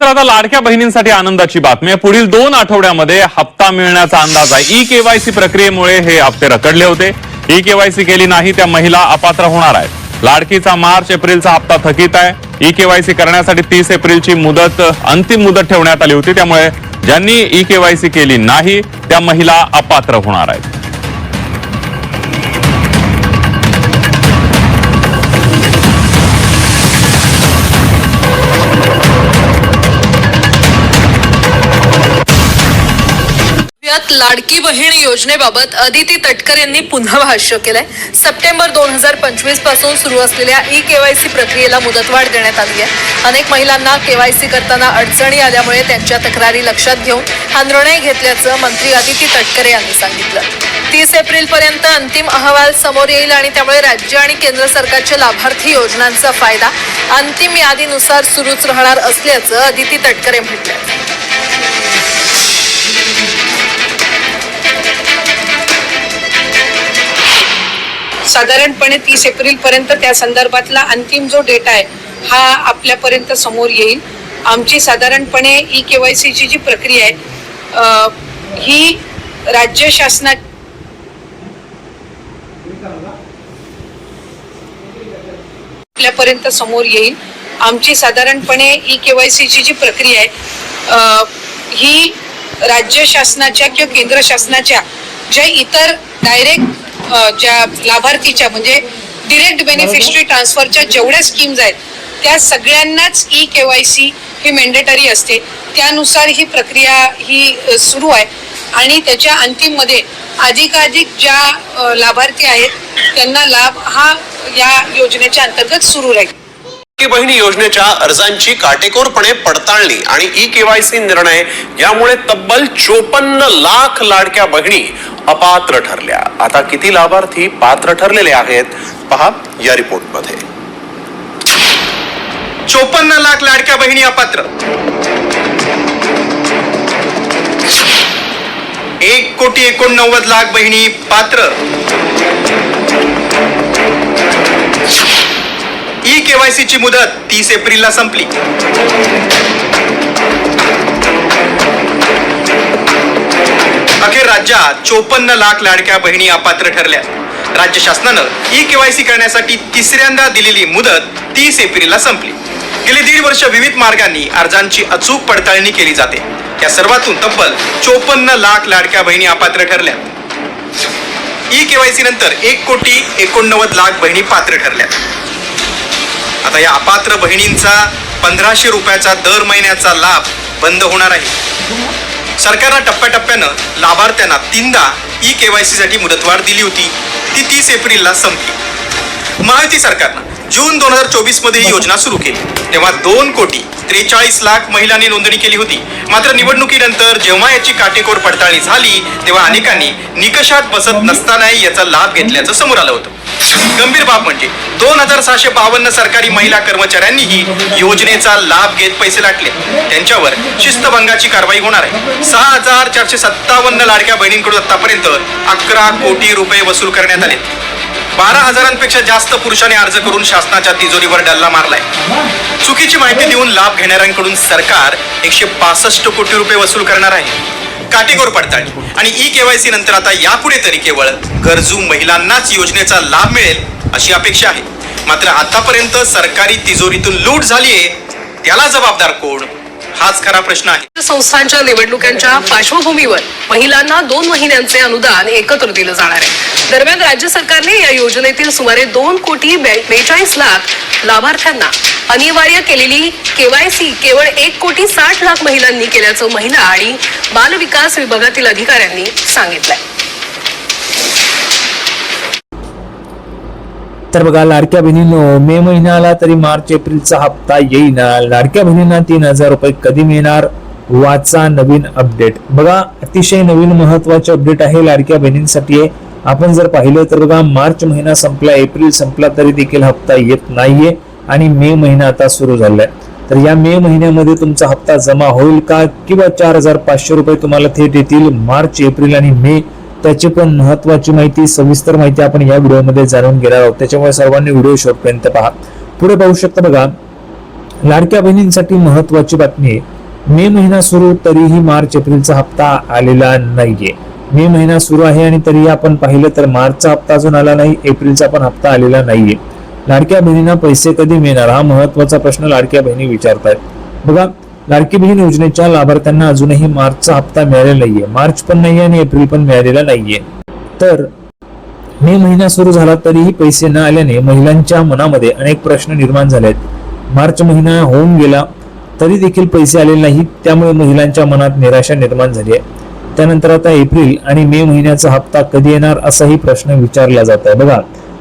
आता लाडक्या बहिणींसाठी आनंदाची बातमी आहे। पुढील 2 आठवड्यामध्ये हप्ता मिळण्याचा अंदाज आहे। ई-केवायसी प्रक्रियेमुळे हे हप्ते रखडले होते। ई-केवायसी केली नाही त्या महिला अपात्र होणार आहेत। लाडकीचा मार्च एप्रिलचा हप्ता थकीत आहे। ई-केवायसी करण्यासाठी 30 एप्रिलची अंतिम मुदत ठेवण्यात आली होती, त्यामुळे ज्यांनी ई-केवायसी केली नाही त्या महिला अपात्र होणार आहेत। लाडकी बहीण योजनेबाबत अदिती तटकर यांनी पुन्हा भाष्य केलंय। सप्टेंबर 2025 पासून सुरू असलेल्या ई-केवायसी प्रक्रियेला मुदतवाढ देण्यात आली आहे। अनेक महिलांना केवायसी करताना अडचणी आल्यामुळे त्यांच्या तक्रारी लक्षात घेऊन हा निर्णय घेतल्याचं मंत्री अदिती तटकरे यांनी सांगितलं। 30 एप्रिल पर्यंत अंतिम अहवाल समोर येईल आणि त्यामुळे राज्य आणि केंद्र सरकारच्या लाभार्थी योजनांचा फायदा अंतिम यादीनुसार सुरूच राहणार असल्याचं अदिती तटकरे म्हटलं। साधारणपणे 30 एप्रिल पर्यंत त्या संदर्भातला अंतिम जो डेटा आहे हा आपल्यापर्यंत समोर येईल। आमची साधारणपणे ई-केवायसीची जी प्रक्रिया आहे ही राज्य शासना आपल्यापर्यंत समोर येईल। आमची साधारणपणे ई-केवायसीची जी प्रक्रिया आहे ही राज्य शासनाच्या किंवा केंद्र शासनाच्या ज्या इतर डायरेक्ट ज्या लाभार्थीच्या म्हणजे डिरेक्ट बेनिफिशरी ट्रान्सफरच्या जेवढ्या स्कीम्स आहेत त्या सगळ्यांनाच ई-केवायसी ही मॅन्डेटरी असते। त्यानुसार ही प्रक्रिया ही सुरू आहे आणि त्याच्या अंतिम मध्ये अधिकाधिक ज्या लाभार्थी आहेत त्यांना लाभ हा या योजनेच्या अंतर्गत सुरू राहील। लाडकी बहीण योजनेच्या अर्जांची काटेकोरपणे पडताळणी आणि ई-केवायसी निर्णय यामुळे तब्बल 54 लाख लाडक्या बहिणी अपात्र ठरल्या। आता किती लाभार्थी पात्र ठरलेले आहेत पहा या रिपोर्टमध्ये। 54 लाख लाडक्या बहिणी अपात्र, 1,89,00,000 बहिणी पात्र। ई-केवायसी ची मुदत 30 एप्रिलला संपली। अखेर राज्यात 54 लाख लाडक्या बहिणी अपात्र ठरल्या। राज्य शासनानं ई-केवायसी करण्यासाठी तिसऱ्यांदा दिलेली मुदत 30 एप्रिलला संपली। गेली 1.5 वर्ष विविध मार्गांनी अर्जांची अचूक पडताळणी केली जाते। या सर्वातून तब्बल 54 लाख लाडक्या बहिणी अपात्र ठरल्या। ई-केवायसी नंतर 1,89,00,000 बहिणी पात्र ठरल्या। आता या अपात्र बहिणींचा 1500 रुपयाचा दर महिन्याचा लाभ बंद होणार आहे। सरकारनं टप्प्याटप्प्यानं लाभार्थ्यांना 3दा ई-केवायसी साठी मुदतवाढ दिली होती, ती 30 एप्रिलला संपली। महायुती सरकारनं जून 2024 मध्ये ही योजना सुरू केली, तेव्हा 2,43,00,000 महिलांनी नोंदणी केली होती। मात्र निवडणुकीनंतर जेव्हा याची काटेकोर पडताळणी झाली तेव्हा अनेकांनी निकषात बसत नसतानाही याचा लाभ घेतल्याचं समोर आलं होतं। गंभीर बाब म्हणजे 2,652 सरकारी महिला कर्मचाऱ्यांनीही योजनेचा लाभ घेत पैसे लाटले। त्यांच्यावर शिस्तभंगाची कारवाई होणार आहे। 6,457 लाडक्या बहिणींकडून आतापर्यंत 11 कोटी रुपये वसूल करण्यात आले। 12,000पेक्षा जास्त पुरुषांनी अर्ज करून शासनाच्या तिजोरीवर डल्ला मारलाय। चुकीची माहिती देऊन लाभ घेणाऱ्यांकडून सरकार 165 कोटी रुपये वसूल करणार आहे। काटेकोर पडताळणी आणि ई-केवायसी नंतर आता यापुढे तरी केवळ गरजू महिलांनाच योजनेचा लाभ मिळेल अशी अपेक्षा आहे। मात्र आतापर्यंत सरकारी तिजोरीतून लूट झालीये, त्याला जबाबदार कोण हाच खरा प्रश्न आहे। संस्थांच्या निवडणुकांच्या पार्श्वभूमीवर महिलांना 2 महिन्यांचे अनुदान एकत्र दिलं जाणार आहे। दरम्यान राज्य सरकारने या योजनेतील सुमारे 2,42,00,000 लाभार्थ्यांना अनिवार्य केलेली केवायसी केवळ 1,60,00,000 महिलांनी केल्याचं महिला आणि बाल विकास विभागातील अधिकाऱ्यांनी सांगितलंय। तर बघा, लाडक्या बहिणींनो, मे महिन्याला तरी मार्च एप्रिलचा हप्ता येईना। लाडक्या बहिणींना 3,000 रुपये कधी मिळणार, वाचा नवीन अपडेट। बघा, अतिशय नवीन महत्वाचे अपडेट आहे लाडक्या बहिणींसाठी। आपण जर पाहिलं तर बघा, मार्च महिना संपला, एप्रिल संपला तरी देखील हप्ता येत नाहीये आणि मे महिना आता सुरू झालाय। तर या मे महिन्यामध्ये तुमचा हप्ता जमा होईल का, किंवा 4,500 रुपये तुम्हाला थेट येतील मार्च एप्रिल आणि मे, त्याची पण महत्वाची माहिती, सविस्तर माहिती आपण या व्हिडिओमध्ये जाणून घेणार आहोत। त्याच्यामुळे सर्वांनी व्हिडिओ शेवटपर्यंत पहा। पुढे पाहू शकता बघा, लाडक्या बहिणींसाठी महत्वाची बातमी आहे। मे महिना सुरू तरीही मार्च एप्रिलचा हप्ता आलेला नाहीये. मे महिना सुरू आहे आणि तरीही आपण पाहिलं तर मार्चचा हप्ता अजून आला नाही, एप्रिलचा पण हप्ता आलेला नाहीये. लाडक्या बहिणींना पैसे कधी मिळणार हा महत्वाचा प्रश्न लाडक्या बहिणी विचारतायत. बघा, लाडकी बहीण योजनेच्या लाभार्थ्यांना अजूनही मार्चचा हप्ता मिळालेला नाहीये, मार्च पण नाहीये आणि एप्रिल पण मिळालेला नाहीये. तर मे महिना सुरू झाला तरीही पैसे न आल्याने महिलांच्या मनामध्ये अनेक प्रश्न निर्माण झालेत. मार्च महिना होऊन गेला तरी देखील पैसे आलेले नाहीत, त्यामुळे महिलांच्या मनात निराशा निर्माण झाली आहे. त्यानंतर आता एप्रिल आणि मे महिन्याचा हप्ता कधी येणार असाही प्रश्न विचारला जात आहे. बघा,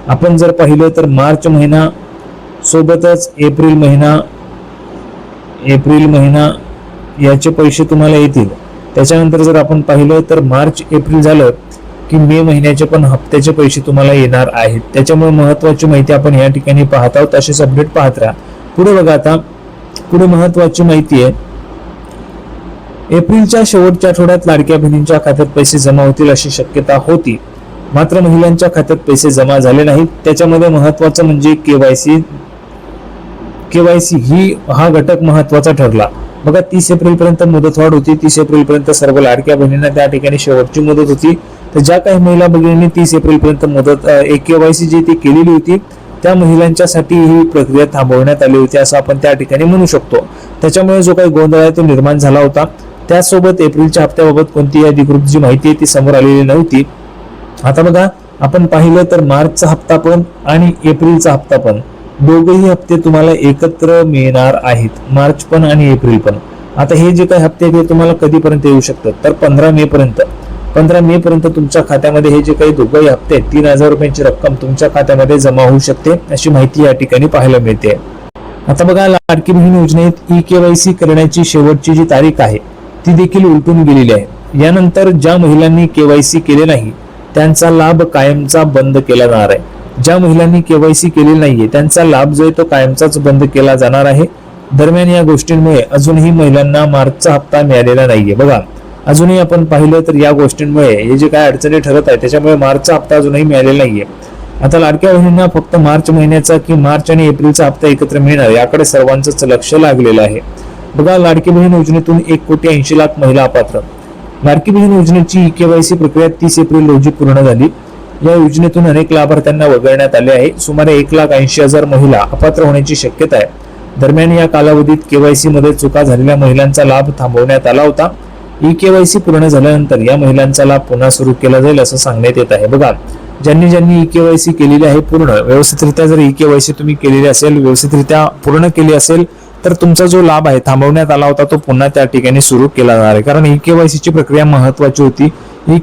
आपण जर पाहिलं तर मार्च महिना सोबतच एप्रिल महिना याचे पैसे तुम्हाला येतील. त्याच्यानंतर जर आपण पाहिलं तर मार्च एप्रिल झालं की मे महिन्याचे पण हप्त्याचे पैसे तुम्हाला येणार आहेत. त्याच्यामुळे महत्वाची माहिती आपण या ठिकाणी पाहत आहोत. असेच अपडेट पाहत राहा. पुढे बघा, आता पुढे महत्वाची माहिती आहे. एप्रिलच्या शेवटच्या आठवड्यात लाडक्या बहिणींच्या खात्यात पैसे जमा होतील अशी शक्यता होती, मात्र महिलांच्या खात्यात पैसे जमा झाले नाहीत. त्याच्यामध्ये महत्वाचं म्हणजे केवायसी हा घटक महत्वाचा ठरला. बघा, 30 एप्रिल पर्यंत मुदतवाढ होती. 30 एप्रिल पर्यंत सर्व लाडक्या बहिणींना त्या ठिकाणी शेवटची मुदत होती. तर ज्या काही महिला भगिनींनी 30 एप्रिल पर्यंत मुदत केवायसी जी ती केलेली होती त्या महिलांच्यासाठी ही प्रक्रिया थांबवण्यात आली होती असं आपण त्या ठिकाणी म्हणू शकतो. त्याच्यामुळे जो काही गोंधळ आहे तो निर्माण झाला होता. त्यासोबत एप्रिलच्या हप्त्याबाबत कोणतीही अधिकृत जी माहिती आहे ती समोर आलेली नव्हती. आता बघा, आपण पाहिलं तर मार्चचा हप्ता पण आणि एप्रिलचा हप्ता पण दोघेही हप्ते तुम्हाला एकत्र मिळणार आहेत, मार्च पण आणि एप्रिल पण. आता हे जे काही हप्ते आहेत ते तुम्हाला कधीपर्यंत येऊ शकतात तर 15 मे पर्यंत तुमच्या खात्यामध्ये हे जे काही दोघेही हप्ते आहेत 3,000 रुपयांची रक्कम तुमच्या खात्यामध्ये जमा होऊ शकते अशी माहिती या ठिकाणी पाहायला मिळते. आता बघा, लाडकी बहीण योजनेत केवायसी करण्याची शेवटची जी तारीख आहे ती देखील उलटून गेलेली आहे. यानंतर ज्या महिलांनी केवायसी केले नाही त्यांचा लाभ कायमचा बंद केला जाणार आहे. ज्या महिलांनी केवायसी केलेली नाहीये त्यांचा लाभ जो आहे तो कायमचाच बंद केला जाणार आहे. दरम्यान या गोष्टींमुळे अजूनही महिलांना मार्चचा हप्ता मिळालेला नाहीये. बघा, अजूनही आपण पाहिलं तर या गोष्टींमुळे हे जे काय अडचणी ठरत आहे त्याच्यामुळे मार्चचा हप्ता अजूनही मिळालेला नाहीये. आता लाडक्या बहिणींना फक्त मार्च महिन्याचा की मार्च आणि एप्रिलचा हप्ता एकत्र मिळणार याकडे सर्वांचंच लक्ष लागलेलं आहे. बघा, लाडकी बहीण योजनेतून 1,80,00,000 महिला अपात्र. लाडकी बहीण योजनेची केवायसी प्रक्रिया 30 एप्रिल रोजी पूर्ण झाली. या योजनेतून अनेक लाभार्थ्यांना वगळण्यात आले आहे. सुमारे 1,80,000 महिला अपात्र होण्याची शक्यता आहे. दरम्यान या कालावधीत केवायसी मध्ये चुका झालेल्या महिलांचा लाभ थांबवण्यात आला होता. केवायसी पूर्ण झाल्यानंतर या महिलांचा लाभ पुन्हा सुरू केला जाईल असं सांगण्यात येत आहे. बघा, ज्यांनी केवायसी केलेली आहे पूर्ण व्यवस्थितरित्या जर केवायसी तुम्ही केलेली असेल, व्यवस्थितरित्या पूर्ण केली असेल तर तुमचा जो लाभ आहे थांबवण्यात आला होता तो पुन्हा त्या ठिकाणी सुरू केला जाणार आहे. कारण केवायसीची प्रक्रिया महत्वाची होती.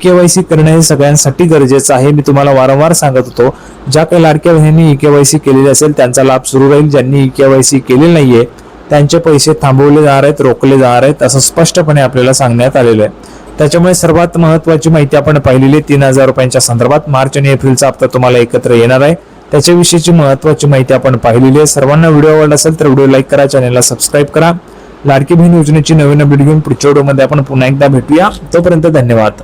केवायसी करणे हे सगळ्यांसाठी गरजेचं आहे. मी तुम्हाला वारंवार सांगत होतो, ज्या काही लाडक्या बहिणींनी केवायसी केलेली असेल त्यांचा लाभ सुरू राहील. ज्यांनी केवायसी केलेली नाहीये त्यांचे पैसे थांबवले जाणार आहेत, रोखले जाणार आहेत असं स्पष्टपणे आपल्याला सांगण्यात आलेलं आहे. त्याच्यामुळे सर्वात महत्वाची माहिती आपण पाहिलेली 3,000 रुपयांच्या संदर्भात मार्च आणि एप्रिलचा हप्ता तुम्हाला एकत्र येणार आहे त्याच्याविषयीची महत्वाची माहिती आपण पाहिलेली आहे. सर्वांना व्हिडिओ आवडला असेल तर व्हिडिओ लाईक करा, चॅनलला सबस्क्राईब करा. लाडकी बहीण योजनेची नवीन अपडेट घेऊन पुढच्या व्हिडिओमध्ये आपण पुन्हा एकदा भेटूया. तोपर्यंत धन्यवाद.